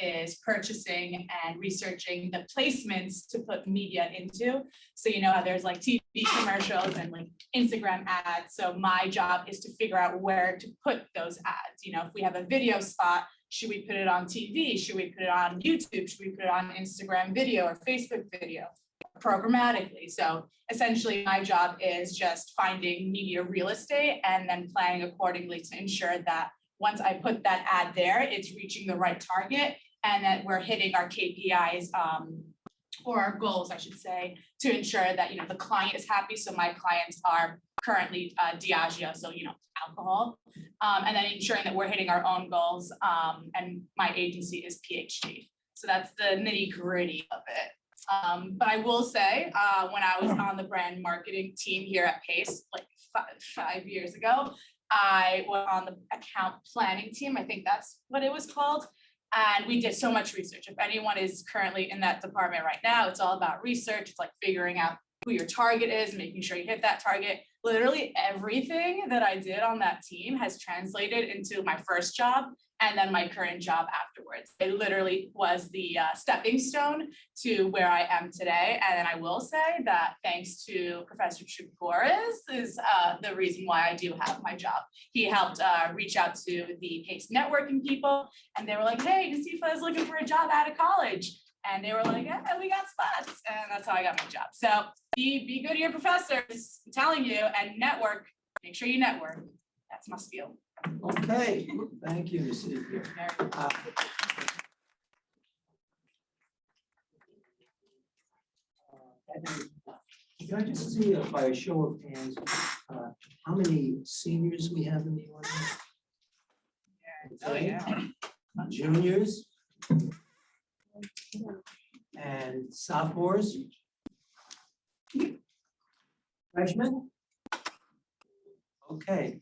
is purchasing and researching the placements to put media into. So you know how there's like TV commercials and like Instagram ads. So my job is to figure out where to put those ads. You know, if we have a video spot, should we put it on TV? Should we put it on YouTube? Should we put it on Instagram video or Facebook video? Programmatically. So essentially my job is just finding media real estate and then planning accordingly to ensure that once I put that ad there, it's reaching the right target and that we're hitting our KPIs or our goals, I should say, to ensure that, you know, the client is happy. So my clients are currently Diageo, so, you know, alcohol, and then ensuring that we're hitting our own goals. And my agency is PhD. So that's the nitty gritty of it. But I will say, when I was on the brand marketing team here at Pace, like five years ago, I was on the account planning team. I think that's what it was called. And we did so much research. If anyone is currently in that department right now, it's all about research. It's like figuring out who your target is, making sure you hit that target. Literally everything that I did on that team has translated into my first job and then my current job afterwards. It literally was the stepping stone to where I am today. And I will say that thanks to Professor Chukwuris is the reason why I do have my job. He helped reach out to the PACE networking people, and they were like, hey, Nasifa is looking for a job out of college. And they were like, yeah, we got spots. And that's how I got my job. So be good to your professors, I'm telling you, and network, make sure you network. That's my spiel. Okay, thank you, Nasifa. Can I just see by a show of hands how many seniors we have in the audience? Oh, yeah. Juniors and sophomores, freshmen. Okay,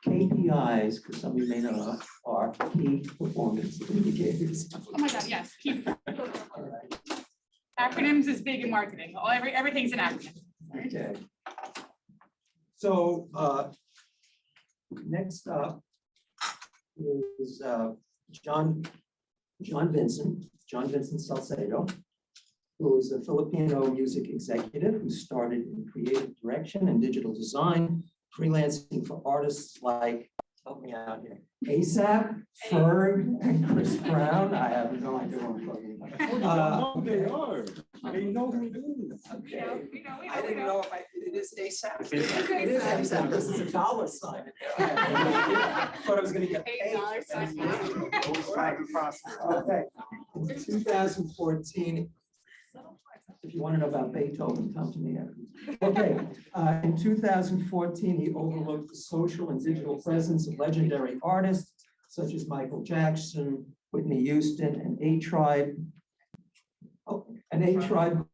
KPIs, because some of you may know, are key performance indicators. Oh my God, yes. Keep. All right. Acronyms is big in marketing. Everything's an acronym. Okay. So next up is John Vincent Salcedo, who is a Filipino music executive who started in creative direction and digital design, freelancing for artists like, help me out here, ASAP, Ferg, and Chris Brown. I have no idea what I'm talking about. They are. They know who it is. Okay. I didn't know if it is ASAP. It is ASAP. This is a dollar sign. Thought I was going to get paid. Okay. In 2014, if you want to know about Beethoven, come to me. Okay. In 2014, he overlooked the social and digital presence of legendary artists such as Michael Jackson, Whitney Houston, and A-Tribe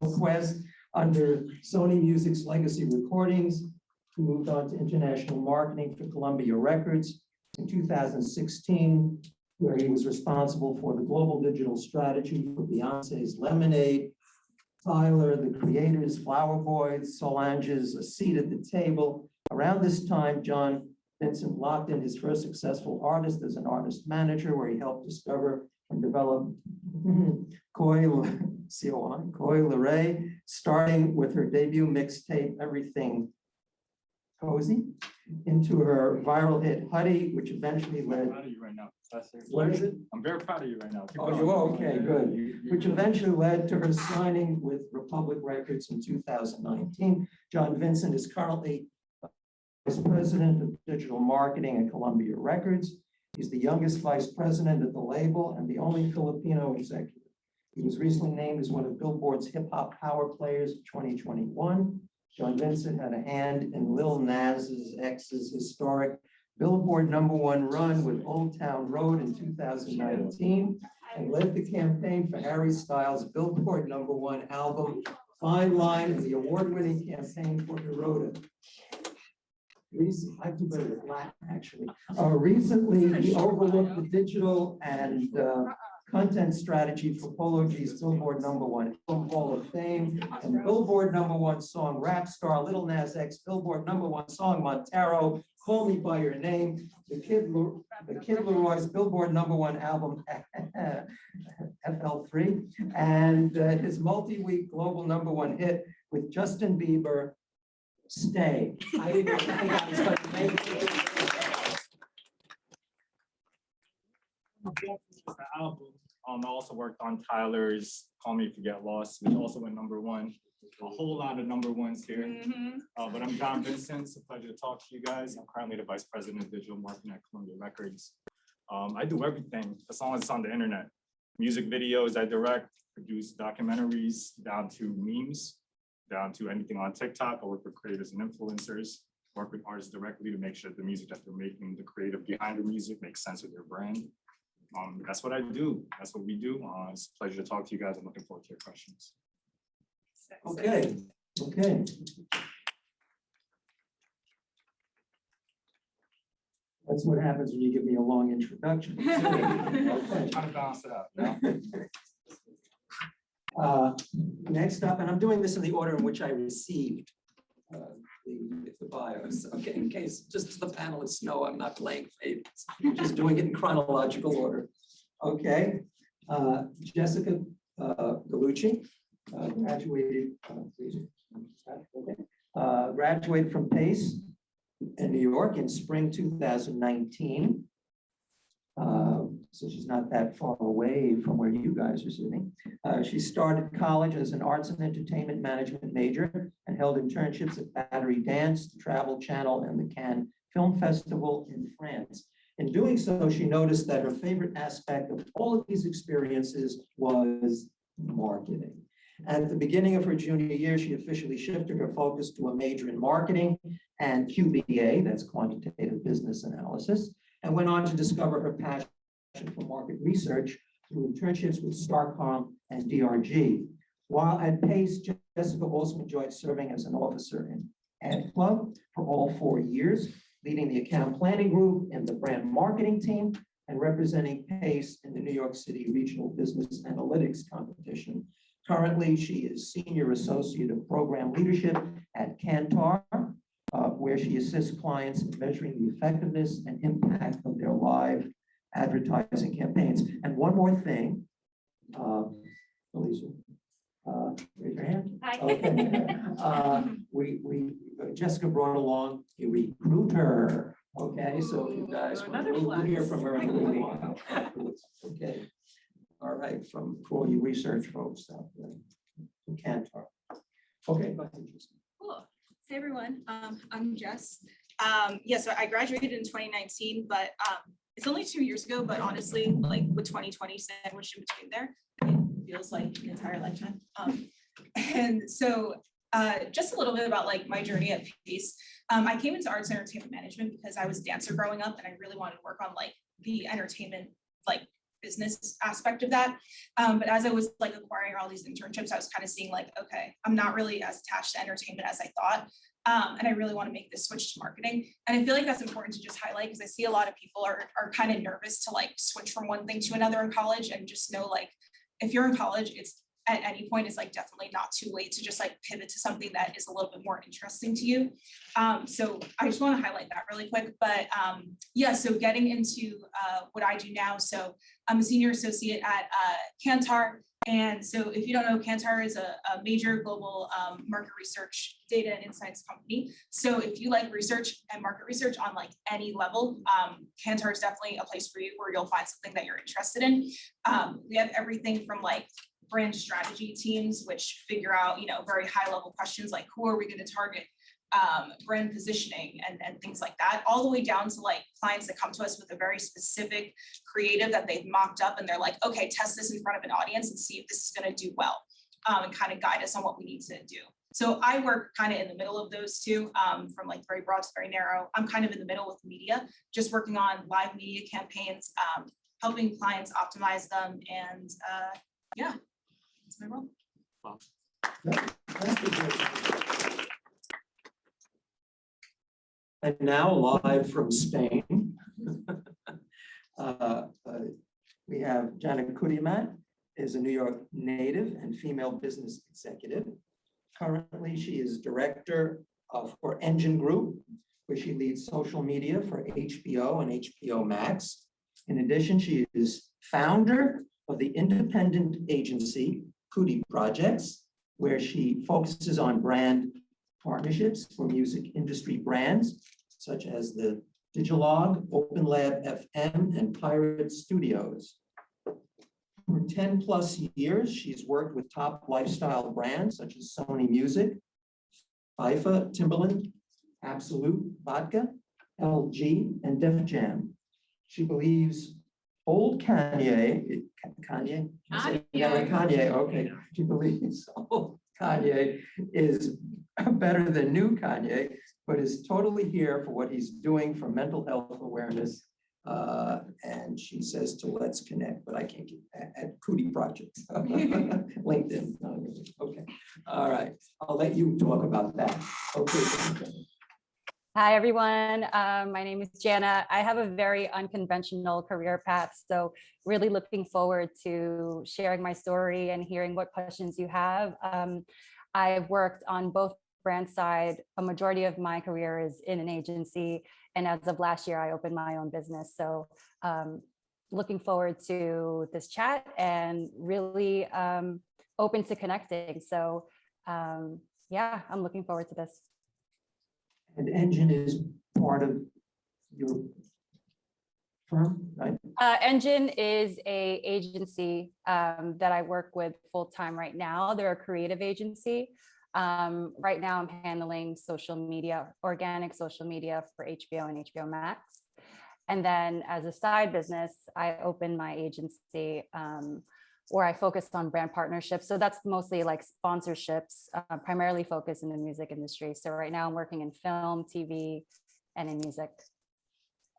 Quest under Sony Music's Legacy Recordings. He moved on to international marketing for Columbia Records in 2016, where he was responsible for the global digital strategy for Beyonce's Lemonade, Tyler, the Creators, Flower Boys, Solange's A Seat at the Table. Around this time, John Vincent locked in his first successful artist as an artist manager, where he helped discover and develop Koi Leray, starting with her debut mixtape, Everything Cozy, into her viral hit Huddy, which eventually led. I'm proud of you right now, Professor. What is it? I'm very proud of you right now. Keep Oh, going. you are? Okay, good. You- Which eventually led to her signing with Republic Records in 2019. John Vincent is currently Vice President of Digital Marketing at Columbia Records. He's the youngest vice president at the label and the only Filipino executive. He was recently named as one of Billboard's Hip Hop Power Players of 2021. John Vincent had a hand in Lil Nas X's historic Billboard #1 run with Old Town Road in 2019 and led the campaign for Harry Styles' Billboard #1 album, Fine Line, and the award-winning campaign for Eroda. I do better with Latin, actually. Recently, he overlooked the digital and content strategy for Polo G's Billboard #1 Album Hall of Fame and Billboard #1 song Rap Star, Lil Nas X, Billboard #1 song Montero, Call Me By Your Name, the Kid Leroy's Billboard #1 album FL3, and his multi-week global #1 hit with Justin Bieber, Stay. I didn't think I was going to make it. The album. I also worked on Tyler's Call Me If You Get Lost, which also went #1. A whole lot of #1s here. But I'm John Vincent. It's a pleasure to talk to you guys. I'm currently the Vice President of Digital Marketing at Columbia Records. I do everything as long as it's on the internet. Music videos, I direct, produce documentaries, down to memes, down to anything on TikTok. I work with creators and influencers, work with artists directly to make sure the music that they're making, the creative behind the music makes sense with their brand. That's what I do. That's what we do. It's a pleasure to talk to you guys. I'm looking forward to your questions. Okay, okay. That's what happens when you give me a long introduction. I'm trying to balance it out. Next up, and I'm doing this in the order in which I received the bios, okay, in case just the panelists know I'm not playing favorites, just doing it in chronological order. Okay, Jessica Gallucci graduated, graduated from Pace in New York in spring 2019. So she's not that far away from where you guys are sitting. She started college as an arts and entertainment management major and held internships at Battery Dance, the Travel Channel, and the Cannes Film Festival in France. In doing so, she noticed that her favorite aspect of all of these experiences was marketing. At the beginning of her junior year, she officially shifted her focus to a major in marketing and QBA, that's quantitative business analysis, and went on to discover her passion for market research through internships with Starcom and DRG. While at Pace, Jessica also enjoyed serving as an officer in Ad Club for all 4 years, leading the account planning group and the brand marketing team, and representing Pace in the New York City Regional Business Analytics Competition. Currently, she is Senior Associate of Program Leadership at Kantar, where she assists clients in measuring the effectiveness and impact of their live advertising campaigns. And one more thing, Elisa, raise your hand. Hi. Okay. Jessica brought along a recruiter. Okay, so if you guys we'll hear from her in a little while. Okay. All right, for all you research folks out there from Kantar. Okay, go ahead, Jessica. Cool. Hey everyone, I'm Jess. So I graduated in 2019, but it's only 2 years ago, but honestly, like with 2020 sandwiched in between there, it feels like an entire lifetime. And so just a little bit about like my journey at Pace. I came into arts and entertainment management because I was a dancer growing up and I really wanted to work on like the entertainment, like business aspect of that. But as I was like acquiring all these internships, I was kind of seeing like, okay, I'm not really as attached to entertainment as I thought. And I really want to make this switch to marketing. And I feel like that's important to just highlight because I see a lot of people are kind of nervous to like switch from one thing to another in college, and just know like, if you're in college, it's at any point, it's like definitely not too late to just like pivot to something that is a little bit more interesting to you. So I just want to highlight that really quick, but yeah, so getting into what I do now. So I'm a senior associate at Kantar. And so if you don't know, Kantar is a major global market research data and insights company. So if you like research and market research on like any level, Kantar is definitely a place for you where you'll find something that you're interested in. We have everything from like brand strategy teams, which figure out, very high level questions like who are we going to target, brand positioning and things like that, all the way down to like clients that come to us with a very specific creative that they've mocked up and they're like, okay, test this in front of an audience and see if this is going to do well, and kind of guide us on what we need to do. So I work kind of in the middle of those two, from like very broad to very narrow. I'm kind of in the middle with media, just working on live media campaigns, helping clients optimize them, and yeah, that's my role. Wow. And now live from Spain, we have Janet Kudimat, is a New York native and female business executive. Currently, she is director for Engine Group, where she leads social media for HBO and HBO Max. In addition, she is founder of the independent agency Cootie Projects, where she focuses on brand partnerships for music industry brands, such as the Digilog, Open Lab FM, and Pirate Studios. For 10 plus years, she's worked with top lifestyle brands such as Sony Music, FIFA, Timberland, Absolute Vodka, LG, and Def Jam. She believes old Kanye, okay. She believes old Kanye is better than new Kanye, but is totally here for what he's doing for mental health awareness. And she says to Let's Connect, but I can't get at Cootie Projects. LinkedIn. Okay. All right. I'll let you talk about that. Okay. Hi, everyone. My name is Jana. I have a very unconventional career path, so really looking forward to sharing my story and hearing what questions you have. I've worked on both brand side. A majority of my career is in an agency, and as of last year, I opened my own business. So looking forward to this chat and really open to connecting. So yeah, I'm looking forward to this. And Engine is part of your firm, right? Engine is a agency that I work with full-time right now. They're a creative agency. Right now I'm handling social media, organic social media for HBO and HBO Max. And then as a side business, I opened my agency where I focused on brand partnerships. So that's mostly like sponsorships, primarily focused in the music industry. So right now I'm working in film, TV, and in music.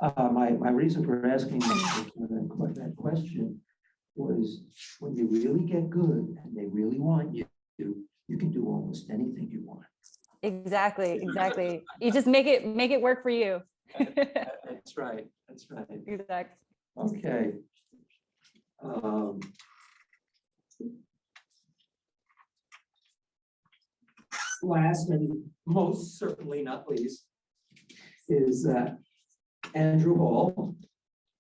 My reason for asking that question was when you really get good and they really want you to, you can do almost anything you want. Exactly. You just make it work for you. That's right. Exactly. Okay. Last and most certainly not least is Andrew Hall,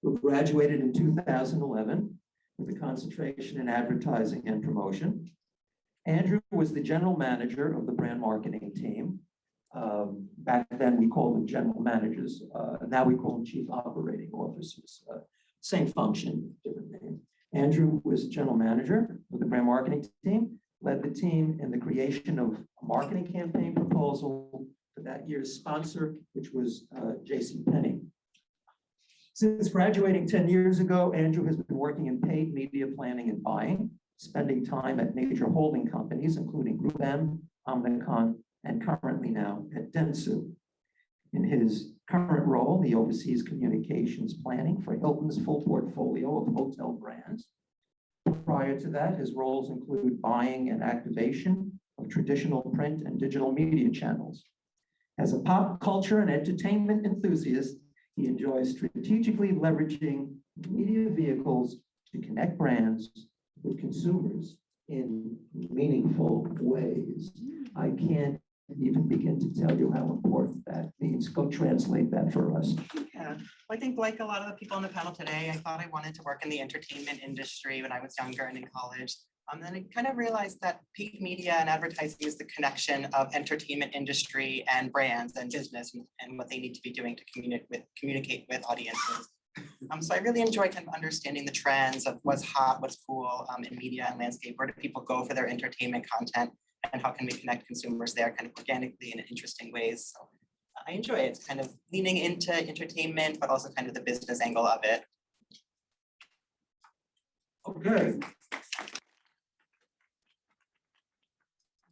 who graduated in 2011 with a concentration in advertising and promotion. Andrew was the general manager of the brand marketing team. Back then we called them general managers. Now we call them chief operating officers. Same function, different name. Andrew was general manager of the brand marketing team, led the team in the creation of a marketing campaign proposal for that year's sponsor, which was JCPenney. Since graduating 10 years ago, Andrew has been working in paid media planning and buying, spending time at major holding companies, including Lubin, Omnicom, and currently now at Dentsu. In his current role, he oversees communications planning for Hilton's full portfolio of hotel brands. Prior to that, his roles include buying and activation of traditional print and digital media channels. As a pop culture and entertainment enthusiast, he enjoys strategically leveraging media vehicles to connect brands with consumers in meaningful ways. I can't even begin to tell you how important that means. Go translate that for us. Yeah, I think like a lot of the people on the panel today, I thought I wanted to work in the entertainment industry when I was younger and in college. Then I kind of realized that paid media and advertising is the connection of entertainment industry and brands and business and what they need to be doing to communicate with audiences. So I really enjoy kind of understanding the trends of what's hot, what's cool in media and landscape. Where do people go for their entertainment content, and how can we connect consumers there kind of organically and in interesting ways? So I enjoy it. It's kind of leaning into entertainment, but also kind of the business angle of it. Okay.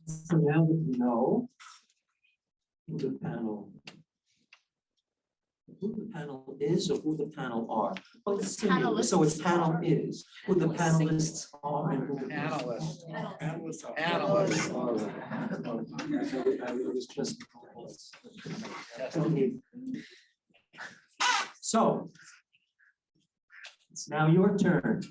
So now that you know who the panel is or who the panel are. Well, it's singular, so it's panel is, who the panelists are and who the Analysts. Analysts. All right. I was just. So it's now your turn.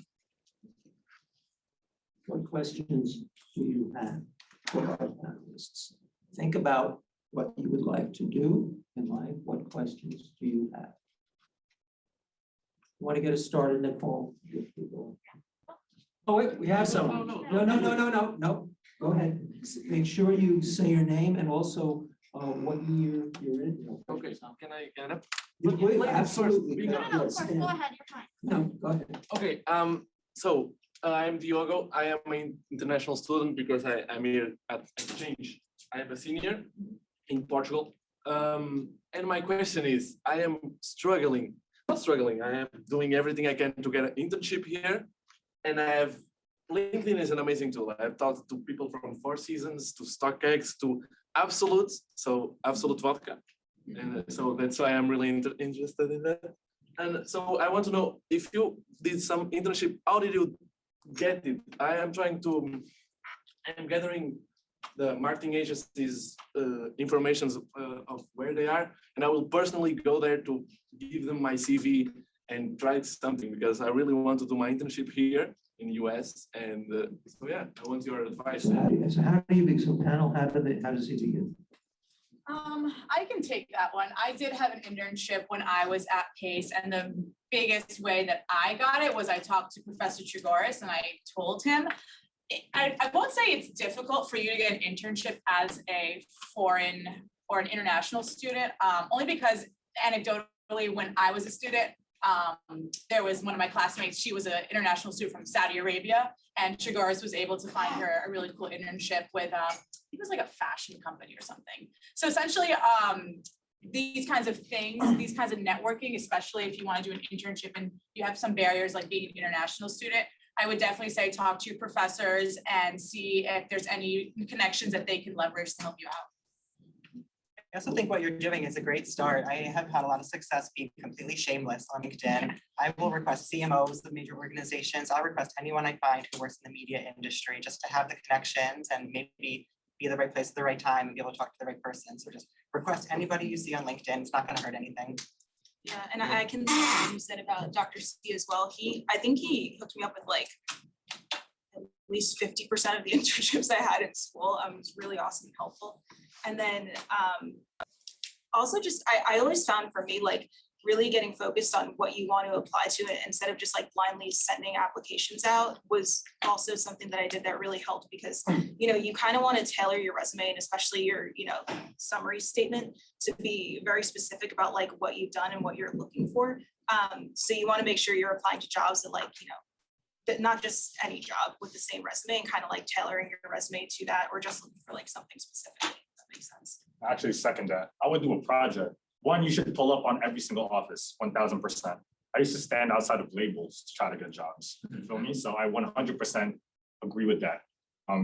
What questions do you have for our panelists? Think about what you would like to do in life. What questions do you have? Want to get us started, Nicole? Oh, wait, we have someone. No. Go ahead. Make sure you say your name and also what year you're in. Okay, can I get up? Wait, absolutely. No, Yeah, stand. ahead, you're fine. No, go ahead. Okay, so I'm Diogo. I am an international student because I'm here at exchange. I am a senior in Portugal. And my question is, I am not struggling, I am doing everything I can to get an internship here. And LinkedIn is an amazing tool. I've talked to people from Four Seasons to StockX to Absolute, so Absolute Vodka. And so that's why I'm really interested in that. And so I want to know if you did some internship, how did you get it? I'm gathering the marketing agencies informations of where they are, and I will personally go there to give them my CV and try something because I really want to do my internship here in the US. And so yeah, I want your advice. So how do you so panel, how does he begin? I can take that one. I did have an internship when I was at Pace, and the biggest way that I got it was I talked to Professor Trigoris and I told him, I won't say it's difficult for you to get an internship as a foreign or an international student, only because anecdotally, when I was a student, there was one of my classmates, she was an international student from Saudi Arabia, and Trigoris was able to find her a really cool internship with, it was like a fashion company or something. So essentially, these kinds of things, these kinds of networking, especially if you want to do an internship and you have some barriers like being an international student, I would definitely say talk to your professors and see if there's any connections that they can leverage to help you out. I also think what you're doing is a great start. I have had a lot of success being completely shameless on LinkedIn. I will request CMOs of major organizations. I'll request anyone I find who works in the media industry just to have the connections and maybe be at the right place at the right time and be able to talk to the right person. So just request anybody you see on LinkedIn. It's not going to hurt anything. Yeah, and I can say what you said about Dr. C as well. I think he hooked me up with like at least 50% of the internships I had in school. It was really awesome and helpful. And then also just, I always found for me, like really getting focused on what you want to apply to it instead of just like blindly sending applications out was also something that I did that really helped because, you know, you kind of want to tailor your resume and especially your, you know, summary statement to be very specific about like what you've done and what you're looking for. So you want to make sure you're applying to jobs that like, you know, that not just any job with the same resume and kind of like tailoring your resume to that or just looking for like something specific. If that makes sense. I actually second that. I would do a project. One, you should pull up on every single office, 1000%. I used to stand outside of labels to try to get jobs. You feel me? So I 100% agree with that.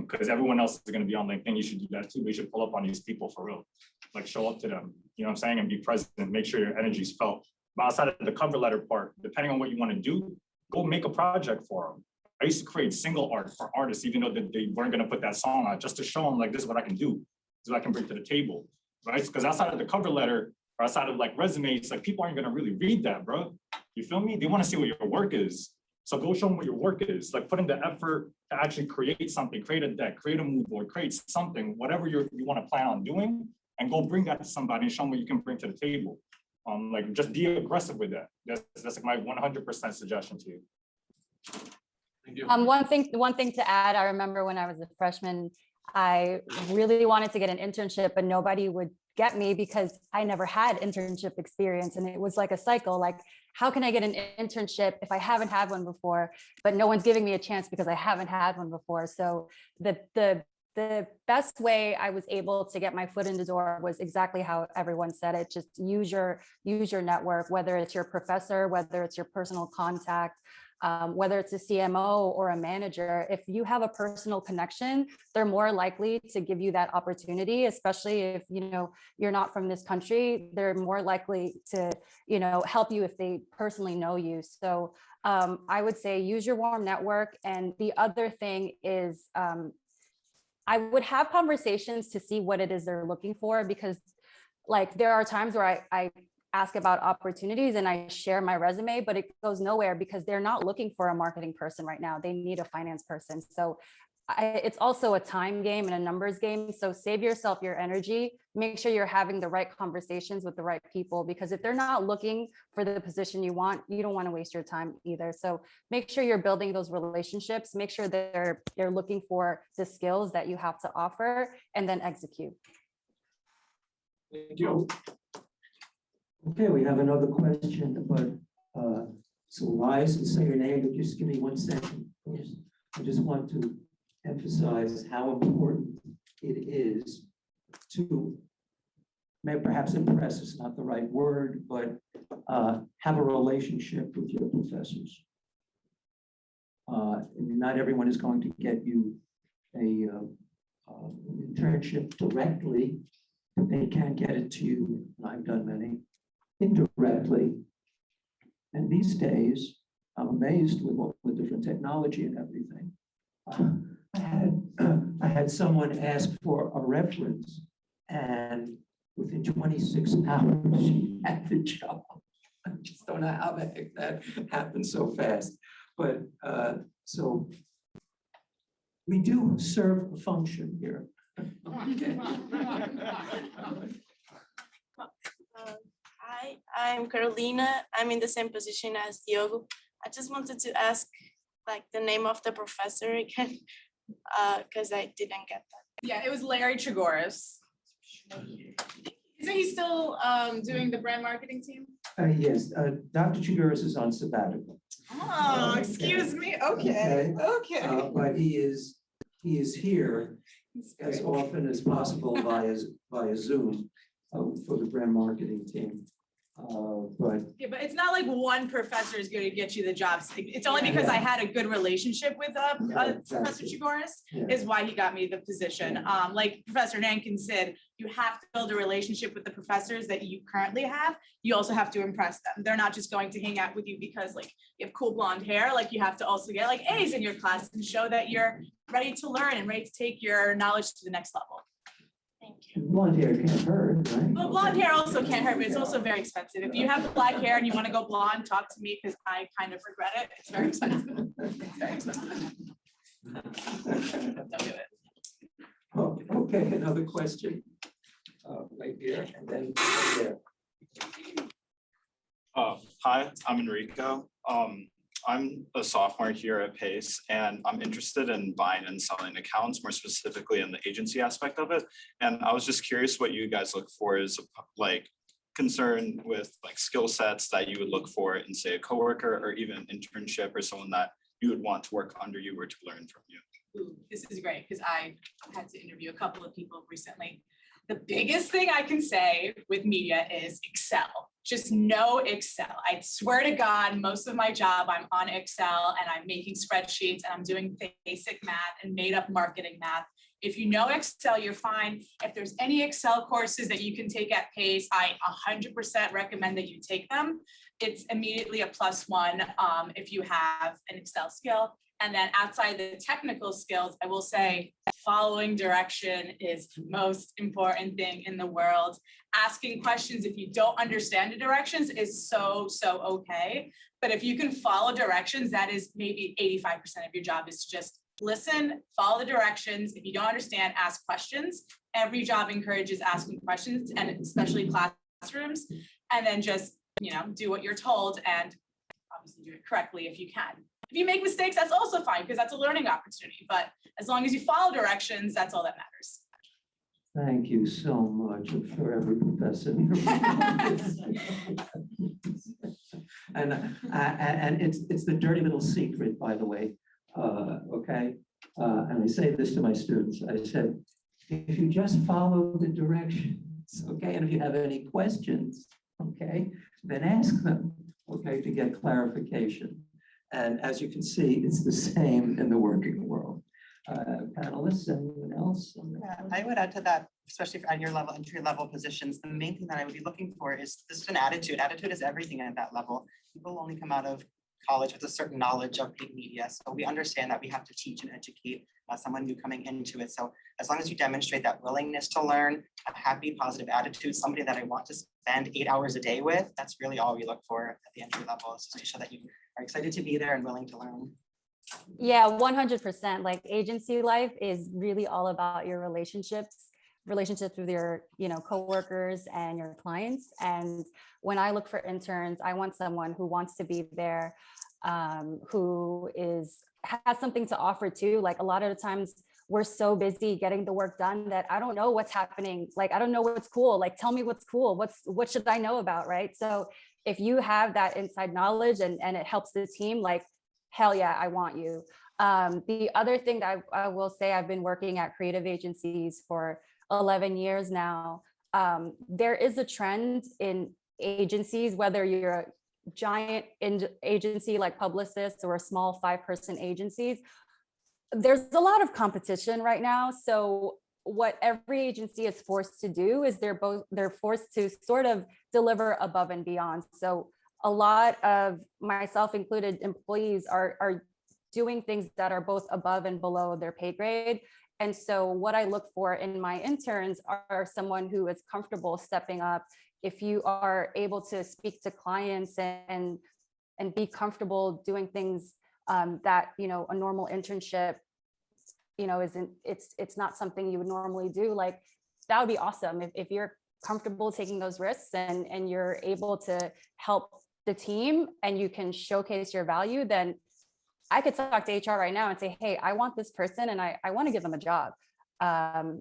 Because everyone else is going to be on LinkedIn. You should do that too. We should pull up on these people for real. Like show up to them, you know what I'm saying? And be present, make sure your energy is felt. But outside of the cover letter part, depending on what you want to do, go make a project for them. I used to create single art for artists, even though they weren't going to put that song out, just to show them like, this is what I can do. This is what I can bring to the table, right? Because outside of the cover letter, or outside of like resumes, like people aren't gonna really read that, bro. You feel me? They wanna see what your work is. So go show them what your work is. Like put in the effort to actually create something, create a deck, create a mood board, create something, whatever you wanna plan on doing, and go bring that to somebody and show them what you can bring to the table. Like just be aggressive with that. That's like my 100% suggestion to you. Thank you. One thing to add, I remember when I was a freshman, I really wanted to get an internship, but nobody would get me because I never had internship experience. And it was like a cycle, like, how can I get an internship if I haven't had one before, but no one's giving me a chance because I haven't had one before. So the best way I was able to get my foot in the door was exactly how everyone said it. Just use your network, whether it's your professor, whether it's your personal contact, whether it's a CMO or a manager. If you have a personal connection, they're more likely to give you that opportunity, especially if, you know, you're not from this country. They're more likely to, you know, help you if they personally know you. So I would say use your warm network. And the other thing is I would have conversations to see what it is they're looking for, because like there are times where I ask about opportunities and I share my resume, but it goes nowhere because they're not looking for a marketing person right now. They need a finance person. So it's also a time game and a numbers game. So save yourself your energy, make sure you're having the right conversations with the right people, because if they're not looking for the position you want, you don't want to waste your time either. So make sure you're building those relationships, make sure they're looking for the skills that you have to offer, and then execute. Thank you. Okay, we have another question, but so rise and say your name, but just give me 1 second, please. I just want to emphasize how important it is to, maybe perhaps impress is not the right word, but have a relationship with your professors. Not everyone is going to get you a internship directly, but they can get it to you. I've done many indirectly. And these days, I'm amazed with all the different technology and everything. I had someone ask for a reference, and within 26 hours, she had the job. I just don't know how the heck that happened so fast. But so we do serve a function here. Okay. Hi, I'm Carolina. I'm in the same position as Diogo. I just wanted to ask like the name of the professor again, because I didn't get that. Yeah, it was Larry Trigoris. Isn't he still doing the brand marketing team? Yes, Dr. Chiguris is on sabbatical. Oh, excuse me. Okay, okay. But he is here as often as possible via Zoom for the brand marketing team. But Yeah, but it's not like one professor is going to get you the jobs. It's only because I had a good relationship with Professor exactly. Chigoris yeah. is why he got me the position. Like Professor Nankin said, you have to build a relationship with the professors that you currently have. You also have to impress them. They're not just going to hang out with you because like you have cool blonde hair. Like you have to also get like A's in your class and show that you're ready to learn and ready to take your knowledge to the next level. Thank you. Blonde hair can't hurt, right? Well, blonde hair also can't hurt, but it's also very expensive. If you have black hair and you want to go blonde, talk to me because I kind of regret it. It's very expensive. It's very expensive. Don't do it. Oh, okay, another question. Right here and then right there. Hi, I'm Enrico. I'm a sophomore here at Pace, and I'm interested in buying and selling accounts, more specifically in the agency aspect of it. And I was just curious what you guys look for is like concern with like skill sets that you would look for in, say, a coworker or even an internship or someone that you would want to work under you or to learn from you. Ooh, this is great because I had to interview a couple of people recently. The biggest thing I can say with media is Excel. Just know Excel. I swear to God, most of my job, I'm on Excel and I'm making spreadsheets and I'm doing basic math and made up marketing math. If you know Excel, you're fine. If there's any Excel courses that you can take at Pace, I 100% recommend that you take them. It's immediately a +1 if you have an Excel skill. And then outside the technical skills, I will say following direction is the most important thing in the world. Asking questions if you don't understand the directions is so okay. But if you can follow directions, that is maybe 85% of your job is to just listen, follow the directions. If you don't understand, ask questions. Every job encourages asking questions, and especially classrooms, and then just, do what you're told and obviously do it correctly if you can. If you make mistakes, that's also fine because that's a learning opportunity. But as long as you follow directions, that's all that matters. Thank you so much for every professor. and it's the dirty little secret, by the way. Okay, and I say this to my students. I said, if you just follow the directions, okay, and if you have any questions, okay, then ask them, okay, to get clarification. And as you can see, it's the same in the working world. Panelists, anyone else? Yeah, I would add to that, especially at your level, entry level positions, the main thing that I would be looking for is just an attitude. Attitude is everything at that level. People only come out of college with a certain knowledge of paid media. So we understand that we have to teach and educate someone new coming into it. So as long as you demonstrate that willingness to learn, a happy, positive attitude, somebody that I want to spend 8 hours a day with, that's really all we look for at the entry level, is to show that you are excited to be there and willing to learn. Yeah, 100%. Like agency life is really all about your relationships with your, coworkers and your clients. And when I look for interns, I want someone who wants to be there, who has something to offer too. Like a lot of the times we're so busy getting the work done that I don't know what's happening. Like, I don't know what's cool. Like, tell me what's cool. What should I know about, right? So if you have that inside knowledge and it helps the team, like, hell yeah, I want you. The other thing that I will say, I've been working at creative agencies for 11 years now. There is a trend in agencies, whether you're a giant agency like Publicis or a small 5-person agencies, there's a lot of competition right now. So what every agency is forced to do is they're forced to sort of deliver above and beyond. So a lot of, myself included, employees are doing things that are both above and below their pay grade. And so what I look for in my interns are someone who is comfortable stepping up. If you are able to speak to clients and be comfortable doing things that, a normal internship, it's not something you would normally do, like that would be awesome. If you're comfortable taking those risks and you're able to help the team and you can showcase your value, then I could talk to HR right now and say, hey, I want this person and I want to give them a job.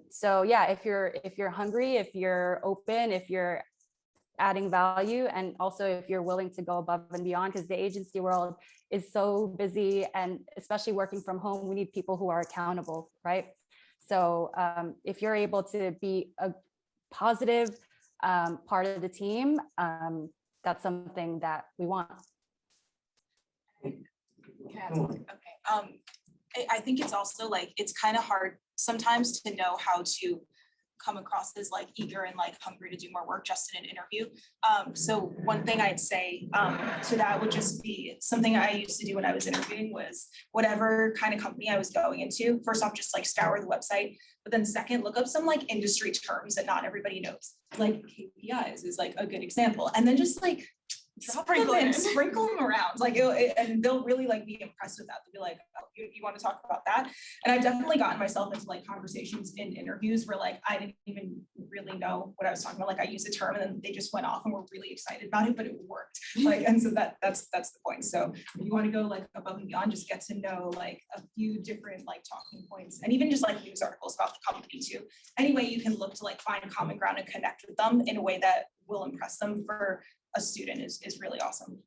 So yeah, if you're hungry, if you're open, if you're adding value, and also if you're willing to go above and beyond, because the agency world is so busy, and especially working from home, we need people who are accountable, right? So if you're able to be a positive part of the team, that's something that we want. I think it's also like, it's kind of hard sometimes to know how to come across as like eager and like hungry to do more work just in an interview. So one thing I'd say to that would just be something I used to do when I was interviewing was whatever kind of company I was going into, first off, just like scour the website, but then second, look up some like industry terms that not everybody knows. Like KPIs is like a good example. And then just like sprinkle them around, like and they'll really like be impressed with that. They'll be like, oh, you want to talk about that? And I've definitely gotten myself into like conversations in interviews where like I didn't even really know what I was talking about. Like I used a term and then they just went off and were really excited about it, but it worked. Like, and so that's the point. So if you want to go like above and beyond, just get to know like a few different like talking points, and even just like news articles about the company too. Any way you can look to like find common ground and connect with them in a way that will impress them for a student is really awesome.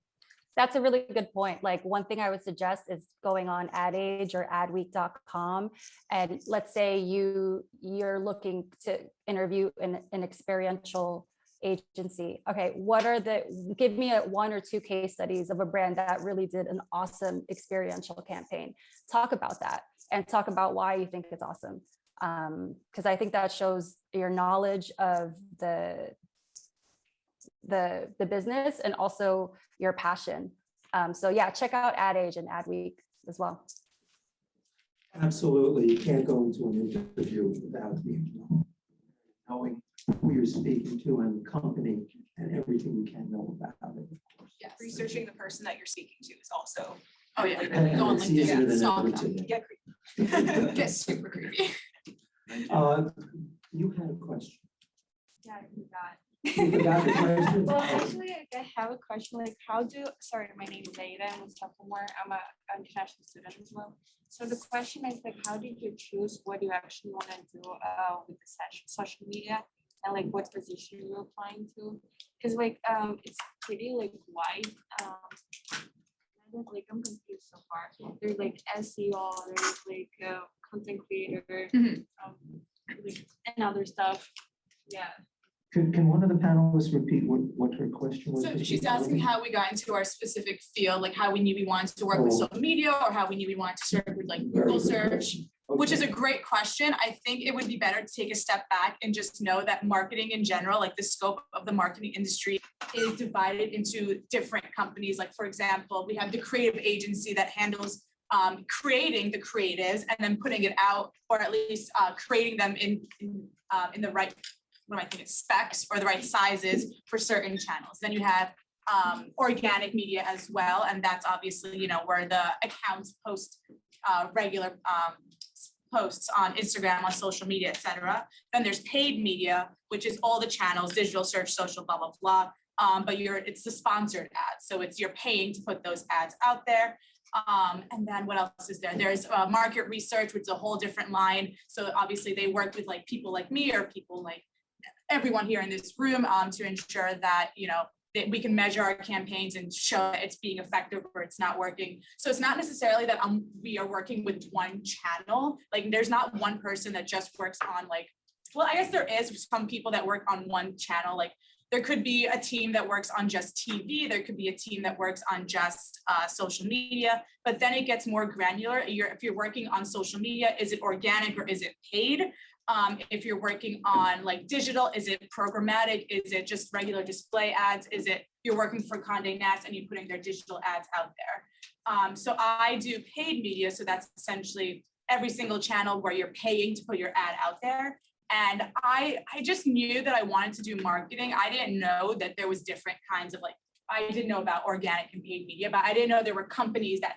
That's a really good point. Like one thing I would suggest is going on Ad Age or adweek.com. And let's say you're looking to interview an experiential agency. Okay, give me 1 or 2 case studies of a brand that really did an awesome experiential campaign. Talk about that and talk about why you think it's awesome. Because I think that shows your knowledge of the business and also your passion. So yeah, check out Ad Age and Ad Week as well. Absolutely. You can't go into an interview without knowing who you're speaking to and the company and everything you can know about it. Yeah, researching the person that you're speaking to is also. Oh yeah, And go on it's easier LinkedIn, than stalk ever them. today. Get creepy. Get super creepy. You had a question. Yeah, I forgot. You forgot the question? Well, actually, I have a question. Like, sorry, my name is Aida. I'm a sophomore. I'm an international student as well. So the question is like, how did you choose what you actually want to do with the social media, and like what position you're applying to? Because like it's pretty like wide. I'm confused so far. There's like SEO, there's like content creator, like, and other stuff. Yeah. Can one of the panelists repeat what her question was? So she's asking how we got into our specific field, like how we knew we wanted to work with social media, or how we knew we wanted to serve with like Google search, which is a great question. I think it would be better to take a step back and just know that marketing in general, like the scope of the marketing industry, is divided into different companies. Like for example, we have the creative agency that handles creating the creatives and then putting it out, or at least creating them in the right, what am I thinking, specs or the right sizes for certain channels. Then you have organic media as well. And that's obviously, you know, where the accounts post regular posts on Instagram, on social media, et cetera. Then there's paid media, which is all the channels, digital search, social, blah, blah, blah. But it's the sponsored ads. So you're paying to put those ads out there. And then what else is there? There's market research, which is a whole different line. So obviously they work with like people like me or people like everyone here in this room to ensure that, you know, that we can measure our campaigns and show that it's being effective or it's not working. So it's not necessarily that we are working with one channel. Like there's not one person that just works on like, well, I guess there is some people that work on one channel. Like there could be a team that works on just TV. There could be a team that works on just social media, but then it gets more granular. If you're working on social media, is it organic or is it paid? If you're working on like digital, is it programmatic? Is it just regular display ads? Is it you're working for Condé Nast and you're putting their digital ads out there? So I do paid media. So that's essentially every single channel where you're paying to put your ad out there. And I just knew that I wanted to do marketing. I didn't know that there was different kinds of like, I didn't know about organic and paid media, but I didn't know there were companies that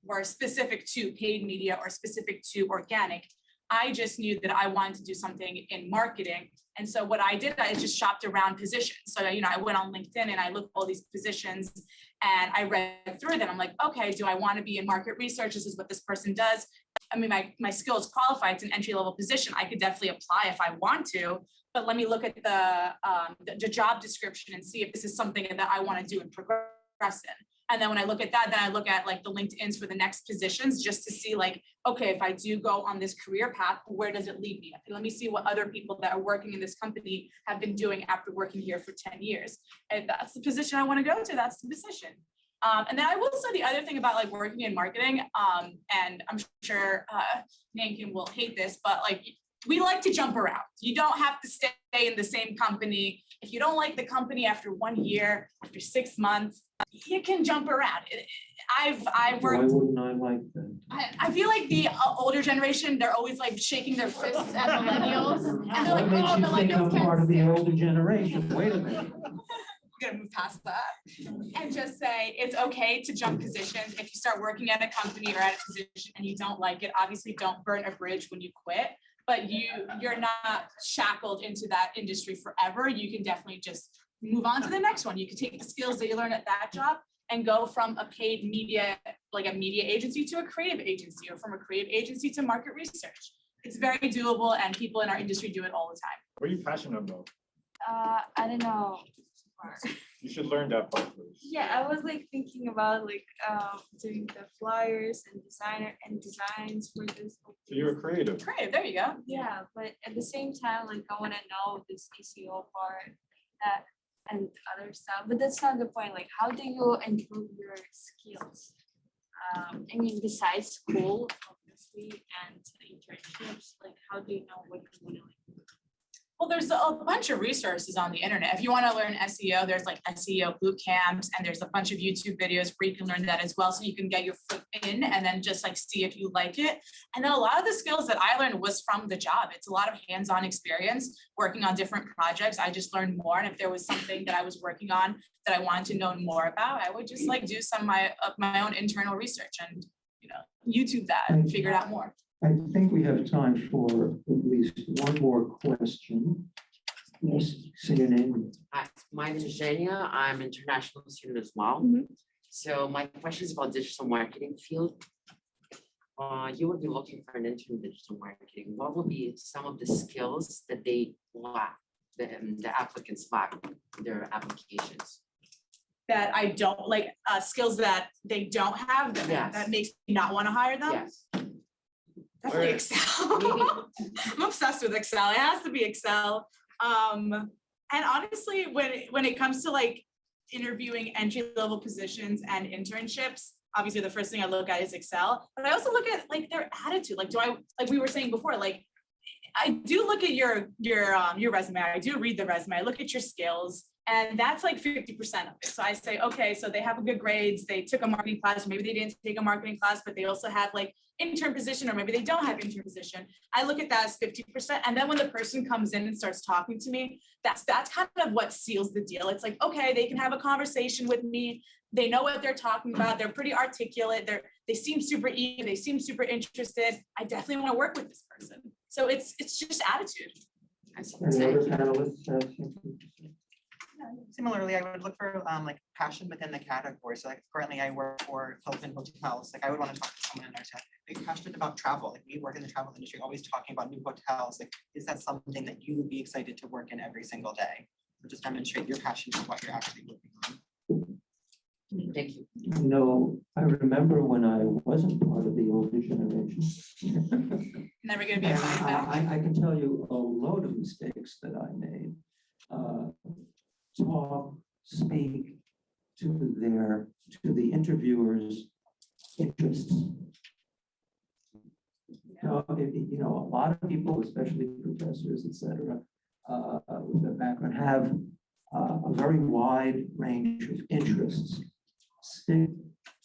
were specific to paid media or specific to organic. I just knew that I wanted to do something in marketing. And so what I did, I just shopped around positions. So, you know, I went on LinkedIn and I looked at all these positions and I read through them. I'm like, okay, do I want to be in market research? This is what this person does. I mean, my skills qualify. It's an entry-level position. I could definitely apply if I want to, but let me look at the job description and see if this is something that I want to do and progress in. And then when I look at that, then I look at like the LinkedIn's for the next positions just to see like, okay, if I do go on this career path, where does it lead me? Let me see what other people that are working in this company have been doing after working here for 10 years. And that's the position I want to go to, that's the position. And then I will say the other thing about like working in marketing, and I'm sure Nankin will hate this, but like we like to jump around. You don't have to stay in the same company. If you don't like the company after 1 year, after 6 months, you can jump around. I've worked. Why wouldn't I like that? I feel like the older generation, they're always like shaking their fists at millennials. And they're like, What makes oh, you think I'm millennials part of the can't. older generation? Wait a minute. We're gonna move past that and just say it's okay to jump positions. If you start working at a company or at a position and you don't like it, obviously don't burn a bridge when you quit, but you're not shackled into that industry forever. You can definitely just move on to the next one. You can take the skills that you learn at that job and go from a paid media, like a media agency to a creative agency, or from a creative agency to market research. It's very doable and people in our industry do it all the time. What are you passionate about? I don't know. You should learn that part first. Yeah, I was like thinking about like doing the flyers and designs for this. So you're a creative. Creative, there you go. Yeah, but at the same time, like I want to know this SEO part and other stuff. But that's not the point. Like, how do you improve your skills? I mean, besides school, obviously, and internships, like how do you know what you want to like? Well, there's a bunch of resources on the internet. If you want to learn SEO, there's like SEO boot camps, and there's a bunch of YouTube videos where you can learn that as well. So you can get your foot in and then just like see if you like it. And then a lot of the skills that I learned was from the job. It's a lot of hands-on experience working on different projects. I just learned more. And if there was something that I was working on that I wanted to know more about, I would just like do some of my own internal research and, you know, YouTube that and figure it out more. I think we have time for at least one more question. Yes, say your name. Hi, my name is Zhenya. I'm an international student as well. So my question is about digital marketing field. You would be looking for an intern in digital marketing. What would be some of the skills that they lack, the applicants lack in their applications? That I don't like, skills that they don't have that, Yes. that makes me not want to hire them. Yes. Definitely Or Excel. maybe- I'm obsessed with Excel. It has to be Excel. And honestly, when it comes to like interviewing entry-level positions and internships, obviously the first thing I look at is Excel, but I also look at like their attitude. Like, like we were saying before, like I do look at your resume. I do read the resume. I look at your skills, and that's like 50% of it. So I say, okay, so they have good grades. They took a marketing class, or maybe they didn't take a marketing class, but they also have like intern position, or maybe they don't have intern position. I look at that as 50%. And then when the person comes in and starts talking to me, that's kind of what seals the deal. It's like, okay, they can have a conversation with me. They know what they're talking about. They're pretty articulate. They seem super eager. They seem super interested. I definitely want to work with this person. So it's just attitude. Any other panelists have something to say? Similarly, I would look for like passion within the category. So like currently I work for Hilton Hotels. Like I would want to talk to someone in our tech. Be passionate about travel. Like we work in the travel industry, always talking about new hotels. Like, is that something that you would be excited to work in every single day? Or just demonstrate your passion for what you're actually working on. Thank you. No, I remember when I wasn't part of the older generation. Never gonna be a And fine back. I can tell you a load of mistakes that I made. Talk, speak to the interviewers' interests. You know, a lot of people, especially professors, et cetera, with their background, have a very wide range of interests. Stick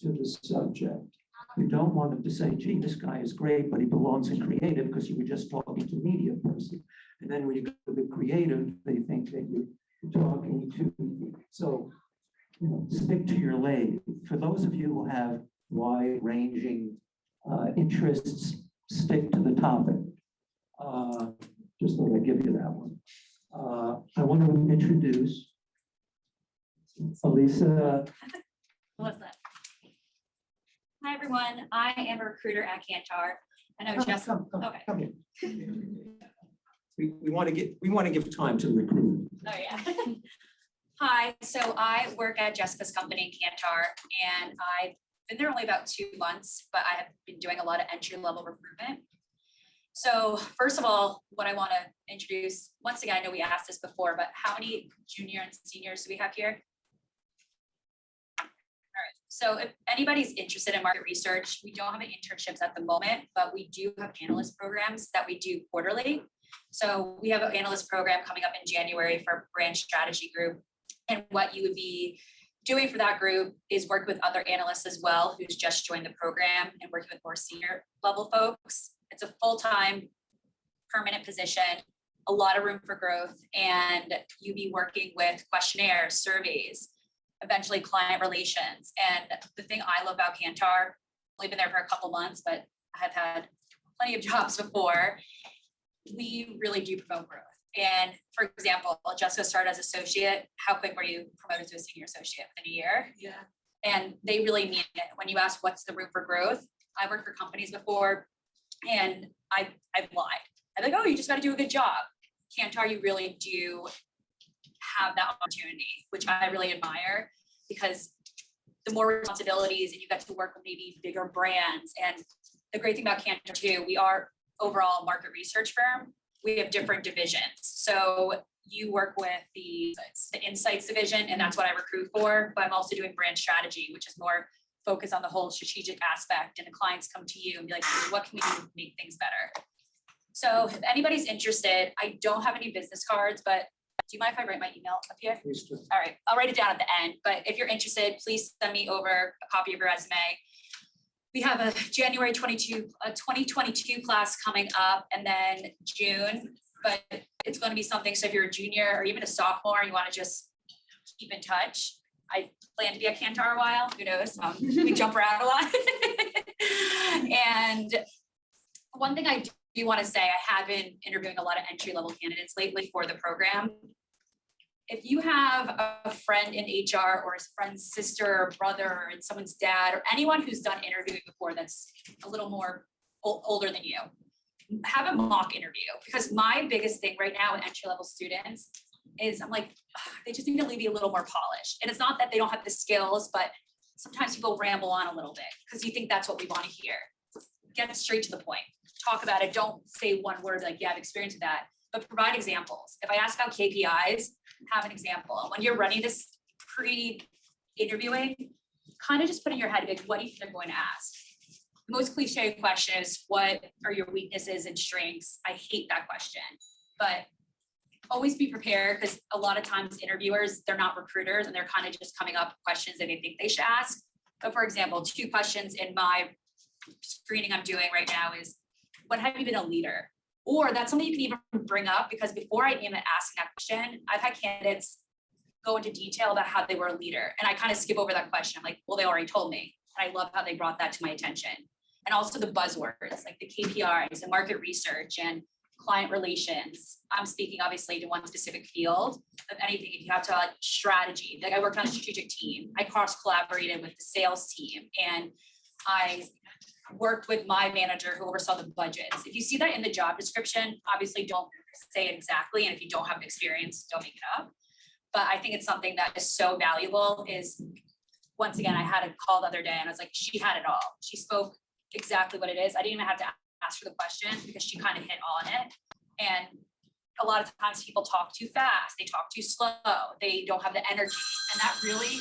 to the subject. You don't want them to say, gee, this guy is great, but he belongs in creative because you were just talking to a media person. And then when you go to the creative, they think that you're talking to, so, you know, stick to your lane. For those of you who have wide-ranging interests, stick to the topic. Just thought I'd give you that one. I want to introduce Elisa. Melissa. Hi, everyone. I am a recruiter at Kantar. I know Jess. Okay. Come here. We want to give time to recruit. Oh, yeah. Hi, so I work at Jessica's company in Kantar, and I've been there only about 2 months, but I have been doing a lot of entry-level recruitment. So first of all, what I want to introduce, once again, I know we asked this before, but how many junior and seniors do we have here? All right, so if anybody's interested in market research, we don't have any internships at the moment, but we do have analyst programs that we do quarterly. So we have an analyst program coming up in January for branch strategy group. And what you would be doing for that group is work with other analysts as well, who's just joined the program, and working with more senior level folks. It's a full-time permanent position, a lot of room for growth, and you be working with questionnaires, surveys, eventually client relations. And the thing I love about Kantar, I've only been there for a couple months, but I have had plenty of jobs before. We really do promote growth. And for example, Jessica started as associate. How quick were you promoted to a senior associate within a year? Yeah. And they really mean it. When you ask what's the room for growth, I worked for companies before and I've lied. I'm like, oh, you just got to do a good job. Kantar, you really do have that opportunity, which I really admire, because the more responsibilities and you get to work with maybe bigger brands. And the great thing about Kantar too, we are overall a market research firm. We have different divisions. So you work with the insights division, and that's what I recruit for, but I'm also doing brand strategy, which is more focused on the whole strategic aspect. And the clients come to you and be like, hey, what can we do to make things better? So if anybody's interested, I don't have any business cards, but do you mind if I write my email up here? Please do. All right, I'll write it down at the end, but if you're interested, please send me over a copy of your resume. We have a January 2022 class coming up, and then June, but it's going to be something. So if you're a junior or even a sophomore, you want to just keep in touch. I plan to be at Kantar a while, who knows? We jump around a lot. And one thing I do want to say, I have been interviewing a lot of entry-level candidates lately for the program. If you have a friend in HR or a friend's sister or brother or someone's dad or anyone who's done interviewing before that's a little more older than you, have a mock interview. Because my biggest thing right now with entry-level students is I'm like, they just need to be a little more polished. And it's not that they don't have the skills, but sometimes people ramble on a little bit because you think that's what we want to hear. Get straight to the point. Talk about it. Don't say one word like, yeah, I have experience with that, but provide examples. If I ask about KPIs, have an example. When you're running this pre-interviewing, kind of just put in your head, like, what do you think they're going to ask? the most cliche question is, what are your weaknesses and strengths? I hate that question, but always be prepared, because a lot of times interviewers, they're not recruiters and they're kind of just coming up with questions that they think they should ask. But for example, 2 questions in my screening I'm doing right now is, when have you been a leader? Or that's something you can even bring up, because before I even ask that question, I've had candidates go into detail about how they were a leader. And I kind of skip over that question. I'm like, well, they already told me. And I love how they brought that to my attention. And also the buzzwords, like the KPIs and market research and client relations. I'm speaking obviously to one specific field of anything. If you have to like strategy, like I worked on a strategic team. I cross collaborated with the sales team, and I worked with my manager who oversaw the budgets. If you see that in the job description, obviously don't say it exactly. And if you don't have experience, don't make it up. But I think it's something that is so valuable. Is, once again, I had a call the other day and I was like, she had it all. She spoke exactly what it is. I didn't even have to ask for the question because she kind of hit on it. And a lot of times people talk too fast, they talk too slow, they don't have the energy. And that really,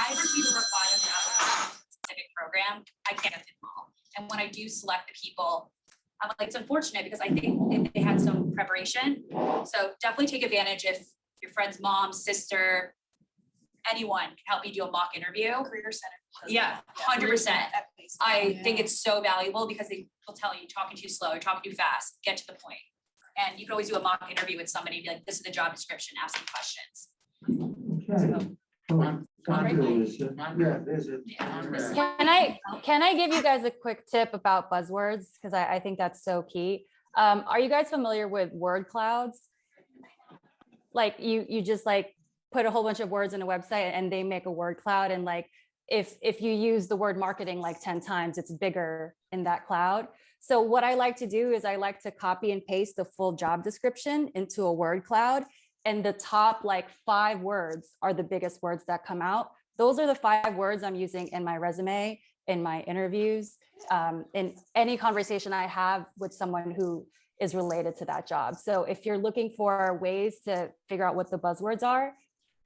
I receive over 500 specific program, I can't get them all. And when I do select the people, I'm like, it's unfortunate because I think if they had some preparation. So definitely take advantage if your friend's mom, sister, anyone can help you do a mock interview. Career center. Yeah, 100%. I think it's so valuable because they will tell you, talking too slow, you're talking too fast, get to the point. And you can always do a mock interview with somebody, be like, this is the job description, ask some questions. Okay. Yeah, there's a. Can I give you guys a quick tip about buzzwords? Because I think that's so key. Are you guys familiar with word clouds? Like you just like put a whole bunch of words in a website and they make a word cloud. And like, if you use the word marketing like 10 times, it's bigger in that cloud. So what I like to do is I like to copy and paste the full job description into a word cloud. And the top like 5 words are the biggest words that come out. Those are the 5 words I'm using in my resume, in my interviews, in any conversation I have with someone who is related to that job. So if you're looking for ways to figure out what the buzzwords are,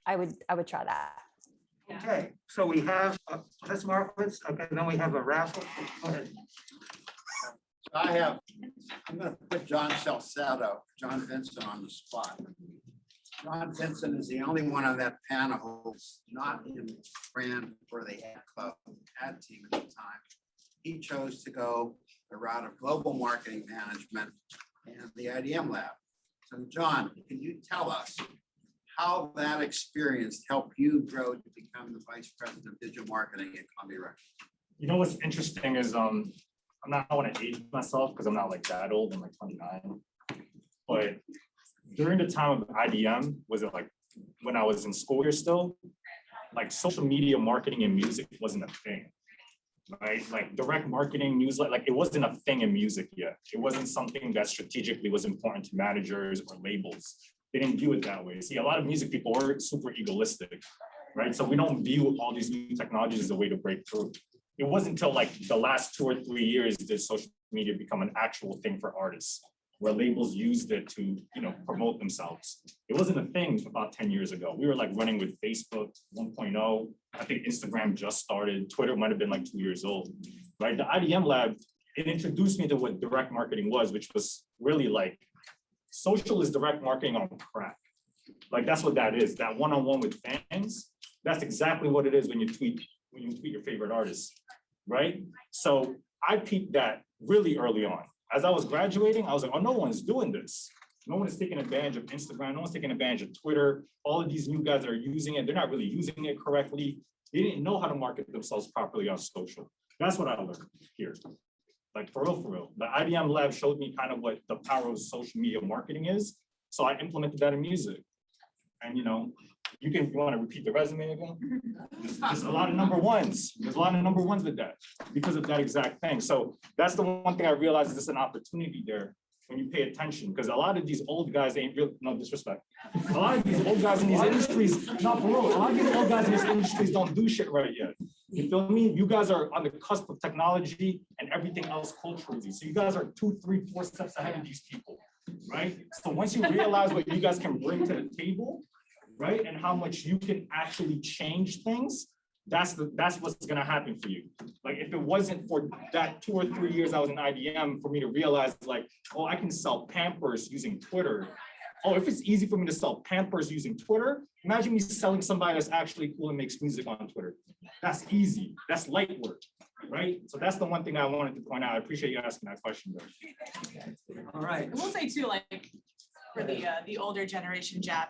I would try that. Okay, so we have, let's mark this, okay, then we have a raffle. Go ahead. I'm gonna put John Vincent on the spot. John Vincent is the only one on that panel who's not in brand for the ad club ad team at the time. He chose to go the route of global marketing management and the IDM lab. So John, can you tell us how that experience helped you grow to become the vice president of digital marketing at Columbia Records? You know what's interesting is I want to age myself because I'm not like that old. I'm like 29. But during the time of IDM, was it like when I was in school here still, like social media marketing and music wasn't a thing, right? Like direct marketing, newsletter, like it wasn't a thing in music yet. It wasn't something that strategically was important to managers or labels. They didn't view it that way. See, a lot of music people are super egoistic, right? So we don't view all these new technologies as a way to break through. It wasn't until like the last 2 or 3 years did social media become an actual thing for artists, where labels used it to, promote themselves. It wasn't a thing about 10 years ago. We were like running with Facebook 1.0. I think Instagram just started. Twitter might've been like 2 years old, right? The IDM lab, it introduced me to what direct marketing was, which was really like, social is direct marketing on crack. Like that's what that is, that one-on-one with fans. That's exactly what it is when you tweet your favorite artist, right? So I peeped that really early on. As I was graduating, I was like, oh, no one's doing this. No one is taking advantage of Instagram. No one's taking advantage of Twitter. All of these new guys that are using it, they're not really using it correctly. They didn't know how to market themselves properly on social. That's what I learned here. Like for real. The IDM lab showed me kind of what the power of social media marketing is. So I implemented that in music. And you want to repeat the resume again? There's a lot of number ones. There's a lot of number ones with that because of that exact thing. So that's the one thing I realized is there's an opportunity there when you pay attention, because a lot of these old guys ain't real, no disrespect. A lot of these old guys in these industries, not for real, a lot of these old guys in these industries don't do shit right yet. You feel me? You guys are on the cusp of technology and everything else culturally. So you guys are 2, 3, 4 steps ahead of these people, right? So once you realize what you guys can bring to the table, right, and how much you can actually change things, that's what's gonna happen for you. Like, if it wasn't for that 2 or 3 years I was in IDM, for me to realize like, oh, I can sell Pampers using Twitter. Oh, if it's easy for me to sell Pampers using Twitter, imagine me selling somebody that's actually cool and makes music on Twitter. That's easy. That's light work, right? So that's the one thing I wanted to point out. I appreciate you asking that question, though. All right. I will say too, like, for the older generation jab,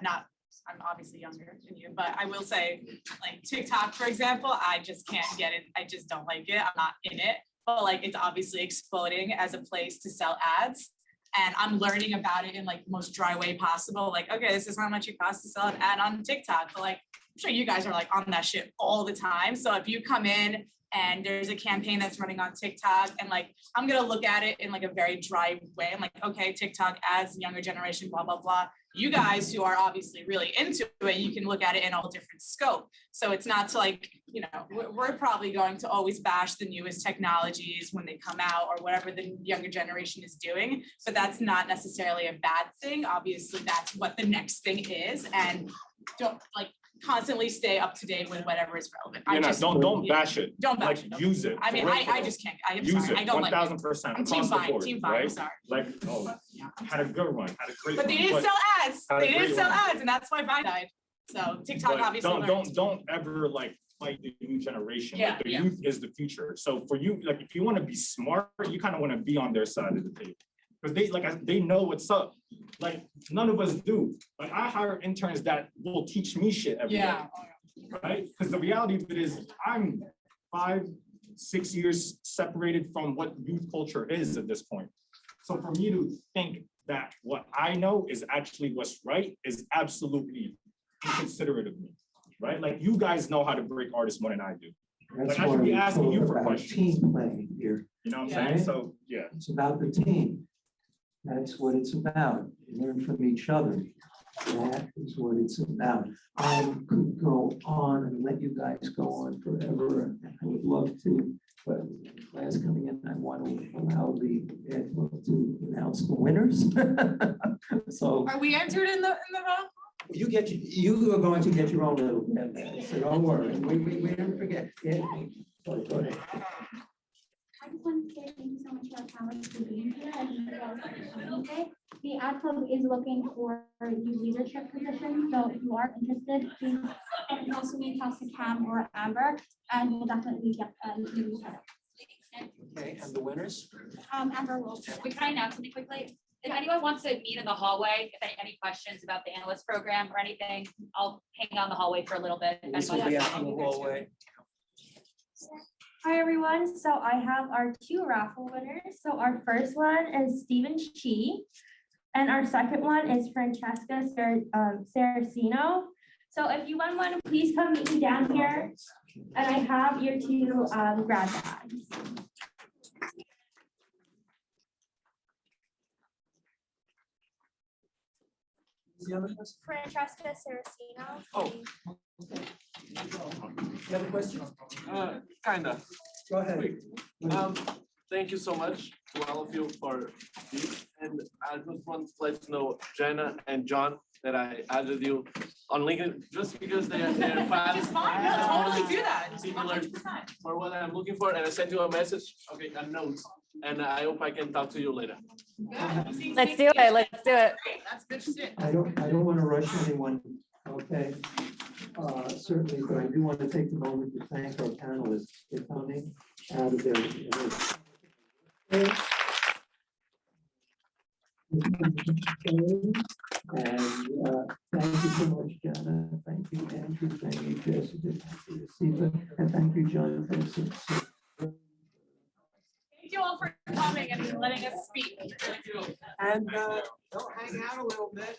I'm obviously younger than you, but I will say, like, TikTok, for example, I just can't get it. I just don't like it. I'm not in it, but like, it's obviously exploding as a place to sell ads. And I'm learning about it in like the most dry way possible. Like, okay, this is how much it costs to sell an ad on TikTok. But like, I'm sure you guys are like on that shit all the time. So if you come in and there's a campaign that's running on TikTok, and like, I'm gonna look at it in like a very dry way. I'm like, okay, TikTok ads, younger generation, blah, blah, blah. You guys who are obviously really into it, you can look at it in a whole different scope. So it's not to like, you know, we're probably going to always bash the newest technologies when they come out or whatever the younger generation is doing, but that's not necessarily a bad thing. Obviously, that's what the next thing is, and don't like constantly stay up to date with whatever is relevant. You know, don't bash it. Don't bash like, it. use it. I mean, For real, I for real. just can't. I'm Use sorry. it I don't like it. 1000% I'm team across the fine, board, team fine, I'm right? sorry. Like, oh, had a good one, had a great But one. they didn't sell ads. had a They didn't great sell one. ads, and that's why Vine died. So TikTok But obviously learned. don't ever like fight the new generation. Yeah, Like, the yeah. youth is the future. So for you, like, if you want to be smart, you kind of want to be on their side of the table. Because they know what's up. Like, none of us do. Like, I hire interns that will teach me shit every day. Yeah. Right? Because the reality of it is I'm 5-6 years separated from what youth culture is at this point. So for me to think that what I know is actually what's right is absolutely inconsiderate of me, right? Like, you guys know how to break artists more than I do. That's Like, I why should be we asking talk you for about questions. team playing here. You know what I'm Yeah. saying? So, yeah. It's about the team. That's what it's about. Learn from each other. That is what it's about. I could go on and let you guys go on forever, and I would love to, but class coming in, I want to allow the to announce the winners. So Are we entered in the vote? you are going to get your own little bit, so don't worry. We didn't forget. Yeah. Sorry, go ahead. I just want to say thank you so much to our panelists for being here. I think that was today. The ad club is looking for youth leadership positions, so if you are interested, please also reach out to Cam or Amber, and we'll definitely get you set up. Okay, and the winners? Amber will. We can I announce something quickly? If anyone wants to meet in the hallway, if any questions about the analyst program or anything, I'll hang out in the hallway for a little bit. This will be out in the hallway. Hi, everyone. So I have our 2 raffle winners. So our first one is Stephen Chi, and our second one is Francesca Saracino. So if you want to please come meet me down here, and I have your 2 grad bags. The other question? Francesca Saracino. Oh. You have a question? Kinda. Go ahead. Thank you so much to all of you for this. And I just want to let you know, Jenna and John, that I added you on LinkedIn just because they're fast. It's fine. No, totally do that. Similar 100%. for what I'm looking for, and I sent you a message, okay, a note, and I hope I can talk to you later. Let's do it. Let's do it. That's good shit. I don't want to rush anyone, okay? Certainly, but I do want to take the moment to thank our panelists for coming out of their. And thank you so much, Jana. Thank you, Andrew. Thank you, Jessica. Thank you, Siva. And thank you, John Vincent. Thank you all for coming and letting us speak. And they'll hang out a little bit.